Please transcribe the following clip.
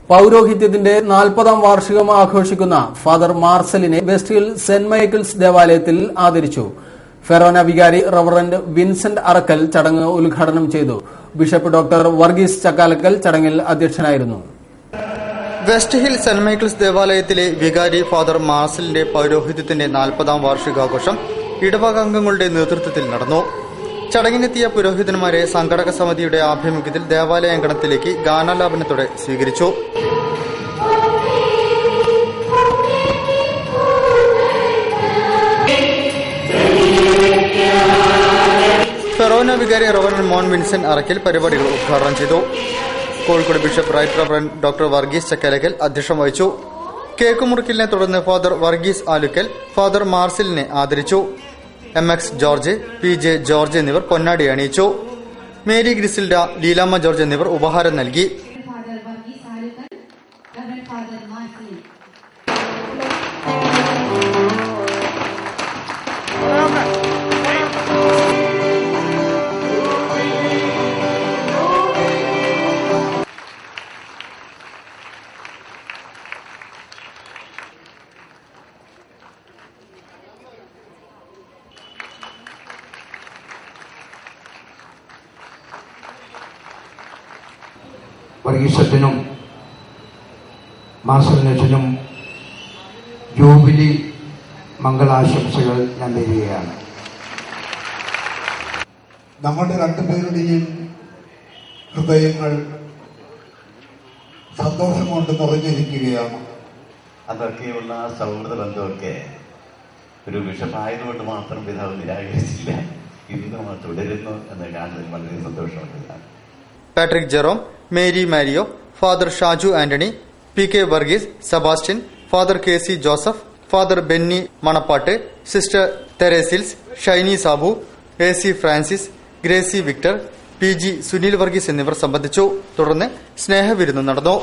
പൌരോഹിത്യത്തിന്റെ 40ാം വാർഷികം ആഘോഷിക്കുന്ന ഫാദർ മാർസലിനെ വെസ്റ്റ് ഹിൽ സെന്റ് മൈക്കിൾസ് ദേവാലയത്തിൽ ആദരിച്ചു. ഫെറോന വികാരി റവറന്റ് വിൻസെന്റ് അറക്കൽ ചടങ്ങ് ഉദ്ഘാടനം ചെയ്തു. ബിഷപ്പ് ഡോക്ടർ വർഗീസ് ചക്കാലക്കൽ ചടങ്ങിൽ അധ്യക്ഷനായിരുന്നു. വെസ്റ്റ് ഹിൽ സെന്റ് മൈക്കിൾസ് ദേവാലയത്തിലെ വികാരി ഫാദർ മാർസലിന്റെ പൌരോഹിത്യത്തിന്റെ 40ാം വാർഷികാഘോഷം ഇടവക അംഗങ്ങളുടെ നേതൃത്വത്തിൽ നടന്നു. ചടങ്ങിനെത്തിയ പുരോഹിതന്മാരെ സംഘടക സമിതിയുടെ ആഭിമുഖ്യത്തിൽ ദേവാലയ അങ്കണത്തിലേക്ക് ഗാനാലാപനത്തോടെ സ്വീകരിച്ചു. ഫെറോന വികാരി റവറന്റ് മോൻ വിൻസെന്റ് അറക്കൽ പരിപാടികൾ ഉദ്ഘാടനം ചെയ്തു. Kozhikode bishop right reverend doctor Varghese Chakkalakal അധ്യക്ഷം വഹിച്ചു. കേക്ക് മുറിക്കലിനെ തുടർന്ന് ഫാദർ വർഗീസ് ആലുക്കൽ ഫാദർ മാർസലിനെ ആദരിച്ചു. MX ജോർജ്, PJ ജോർജ് എന്നിവർ പൊന്നാടി അണിയിച്ചു. മേരി ഗ്രിസിൽഡ, ലീലാമ്മ ജോർജ് എന്നിവർ ഉപഹാരം നൽകി. വർഗീസത്തിനും മാർസലിനത്തിനും ജൂബിലി മംഗളാശംസകൾ ഞാൻ നേരുകയാണ്. നമ്മുടെ രണ്ടുപേരുടെയും ഹൃദയങ്ങൾ സന്തോഷം കൊണ്ട് നിറഞ്ഞിരിക്കുകയാണ്. അതൊക്കെയുള്ള സൗഹൃദ ബന്ധമൊക്കെ ഒരു ബിഷപ്പായതുകൊണ്ട് മാത്രം പിതാവ് നിരാകരിച്ചില്ല, ഇന്നും തുടരുന്നു എന്ന് കാണുന്നതിൽ വളരെ സന്തോഷമുണ്ട്. Patrick Jerome, Mary Mario, father Shaju Antony, PK Varghese, Sebastian, father KC Joseph, father Benny Manappattu, sister തെരേസിൽസ്, Shiny Sabu, AC Francis, Gracy Victor, PG Sunil Varghese എന്നിവർ സംബന്ധിച്ചു. തുടർന്ന് സ്നേഹവിരുന്ന് നടന്നു.